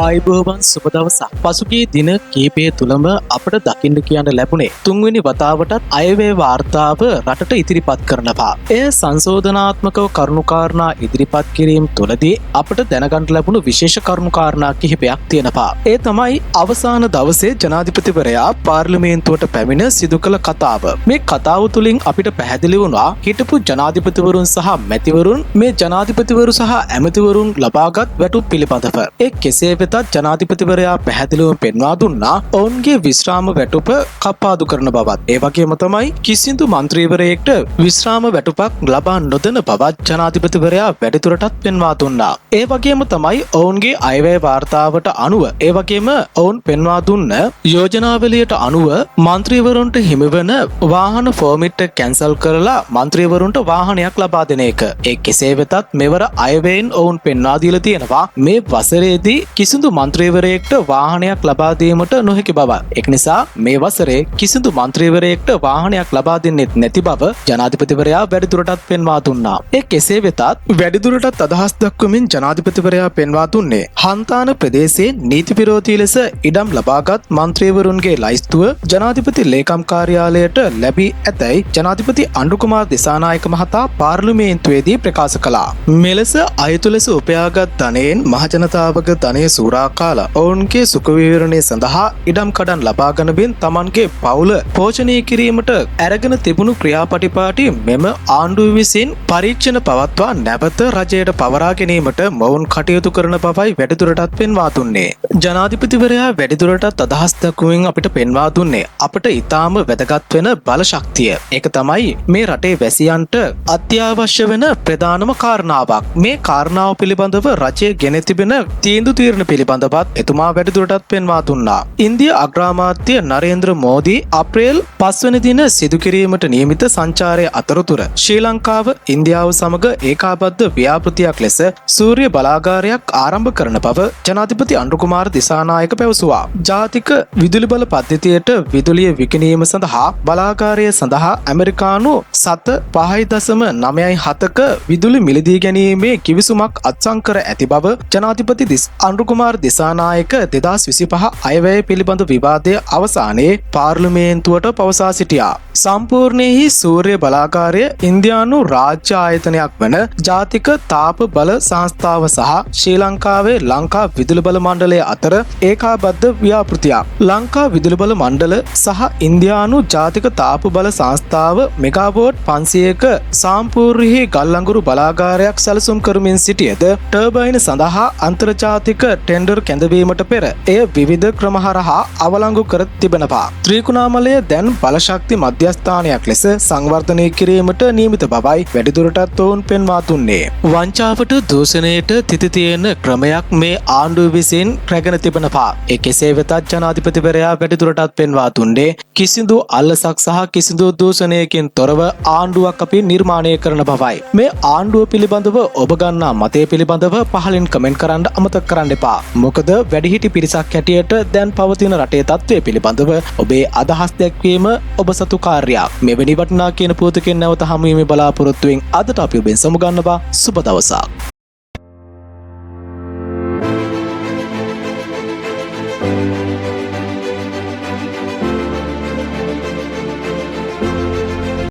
ආයිබෝවන් සුබ දවසක්. පසුගිය දින කීපය තුළම අපට දකින්න කියන්න ලැබුණේ තුන්වෙනි වතාවටත් අයවැය වාර්තාව රටට ඉදිරිපත් කරනවා. එය සංශෝධනාත්මකව කරුණුකාරණා ඉදිරිපත් කිරීම තුළදී අපට දැනගන්න ලැබුණු විශේෂ කරුණුකාරණා කිහිපයක් තියෙනවා. ඒ තමයි අවසාන දවසේ ජනාධිපතිවරයා පාර්ලිමේන්තුවට පැමිණ සිදු කළ කතාව. මේ කතාව තුළින් අපිට පැහැදිලි වුණා හිටපු ජනාධිපතිවරුන් සහ මැතිවරුන් මේ ජනාධිපතිවරු සහ ඇමතිවරුන් ලබාගත් වැටුප් පිළිබඳව. ඒ කෙසේ වෙතත් ජනාධිපතිවරයා පැහැදිලිව පෙන්වා දුන්නා ඔවුන්ගේ විශ්‍රාම වැටුප කපාදු කරන බවත්. ඒ වගේම තමයි කිසිදු මන්ත්‍රීවරයෙක්ට විශ්‍රාම වැටුපක් ලබා නොදෙන බවත් ජනාධිපතිවරයා වැඩිදුරටත් පෙන්වා දුන්නා. ඒ වගේම තමයි ඔවුන්ගේ අයවැය වාර්තාවට අනුව ඒ වගේම ඔවුන් පෙන්වා දුන්න යෝජනාවලියට අනුව මන්ත්‍රීවරුන්ට හිමිවන වාහන ෆෝමිට් එක කැන්සල් කරලා මන්ත්‍රීවරුන්ට වාහනයක් ලබා දෙන එක. ඒ කෙසේ වෙතත් මෙවර අයවැයෙන් ඔවුන් පෙන්වා දීලා තියෙනවා මේ වසරේදී කිසිදු මන්ත්‍රීවරයෙක්ට වාහනයක් ලබා දීමට නොහැකි බව. ඒක නිසා මේ වසරේ කිසිදු මන්ත්‍රීවරයෙක්ට වාහනයක් ලබා දෙන්නේ නැති බව ජනාධිපතිවරයා වැඩිදුරටත් පෙන්වා දුන්නා. ඒ කෙසේ වෙතත් වැඩිදුරටත් අදහස් දක්වමින් ජනාධිපතිවරයා පෙන්වා දුන්නේ හන්තාන ප්‍රදේශයේ නීති විරෝධී ලෙස ඉඩම් ලබාගත් මන්ත්‍රීවරුන්ගේ ලයිස්තුව ජනාධිපති ලේකම් කාර්යාලයට ලැබී ඇතැයි ජනාධිපති අනුරුකුමාර දිසානායක මහතා පාර්ලිමේන්තුවේදී ප්‍රකාශ කළා. මෙලෙස අයතු ලෙස උපයාගත් ධනයෙන් මහජනතාවගේ ධනය සූරා කාලා ඔවුන්ගේ සුඛ විහරණය සඳහා ඉඩම් කඩන් ලබාගෙන බින් තමන්ගේ පවුල පෝෂණය කිරීමට අරගෙන තිබුණු ක්‍රියාපටිපාටි මෙම ආණ්ඩුව විසින් පරීක්ෂණ පවත්වා නැවත රජයට පවරා ගැනීමට මොවුන් කටයුතු කරන බවයි වැඩිදුරටත් පෙන්වා දුන්නේ. ජනාධිපතිවරයා වැඩිදුරටත් අදහස් දක්වමින් අපිට පෙන්වා දුන්නේ අපට ඊටාම වැදගත් වෙන බල ශක්තිය. ඒක තමයි මේ රටේ වැසියන්ට අත්‍යවශ්‍ය වෙන ප්‍රධානම කාරණාවක්. මේ කාරණාව පිළිබඳව රජය ගෙන තිබෙන තීන්දුව තීරණ පිළිබඳවත් එතුමා වැඩිදුරටත් පෙන්වා දුන්නා. ඉන්දිය අග්‍රාමාත්‍ය නරේන්ද්‍ර මෝදී අප්‍රේල් 5 වෙනි දින සිදු කිරීමට නියමිත සංචාරය අතරතුර ශ්‍රී ලංකාව ඉන්දියාව සමග ඒකාබද්ධ ව්‍යාපෘතියක් ලෙස සූර්ය බලාගාරයක් ආරම්භ කරන බව ජනාධිපති අනුරුකුමාර දිසානායක පැවසුවා. ජාතික විදුලි බල පද්ධතියට විදුලිය විකිණීම සඳහා බලාගාරය සඳහා ඇමරිකානු 5.97ක විදුලි මිලදී ගැනීමේ කිවිසුමක් අත්සන් කර ඇති බව ජනාධිපති අනුරුකුමාර දිසානායක 2025 අයවැය පිළිබඳ විවාදය අවසානයේ පාර්ලිමේන්තුවට පවසා සිටියා. සම්පූර්ණයෙහි සූර්ය බලාගාරය ඉන්දියානු රාජ්‍ය ආයතනයක් වන ජාතික තාප බල සංස්ථාව සහ ශ්‍රී ලංකාවේ ලංකා විදුලි බල මණ්ඩලය අතර ඒකාබද්ධ ව්‍යාපෘතියක්. ලංකා විදුලි බල මණ්ඩල සහ ඉන්දියානු ජාතික තාප බල සංස්ථාව මෙගාවෝට් 500ක සම්පූර්ණයෙහි ගල් අඟුරු බලාගාරයක් සැලසුම් කරමින් සිටියද ටර්බයින් සඳහා අන්තර්ජාතික ටෙන්ඩර් කැඳවීමට පෙර එය විවිධ ක්‍රම හරහා අවලංගු කර තිබෙනවා. ත්‍රිකුණාමලය දැන් බලශක්ති මධ්‍යස්ථානයක් ලෙස සංවර්ධනය කිරීමට නියමිත බවයි වැඩිදුරටත් ඔවුන් පෙන්වා දුන්නේ. වංචාවට දූෂණයට තිති තියෙන ක්‍රමයක් මේ ආණ්ඩුව විසින් රැගෙන තිබෙනවා. ඒ කෙසේ වෙතත් ජනාධිපතිවරයා වැඩිදුරටත් පෙන්වා දුන්නේ කිසිදු අල්ලසක් සහ කිසිදු දූෂණයකින් තොරව ආණ්ඩුවක් අපි නිර්මාණය කරන බවයි. මේ ආණ්ඩුව පිළිබඳව ඔබ ගන්නා මතය පිළිබඳව පහලින් කමෙන්ට් කරන්න අමතක කරන්න එපා. මොකද වැඩිහිටි පිරිසක් හැටියට දැන් පවතින රටේ තත්ත්වය පිළිබඳව ඔබේ අදහස් දැක්වීම ඔබ සතු කාර්යයක්. මෙවැනි වටිනා කියන පුවතකින් නැවත හමු වීමේ බලාපොරොත්තුවෙන් අදට අපි ඔබෙන් සමුගන්නවා. සුබ දවසක්.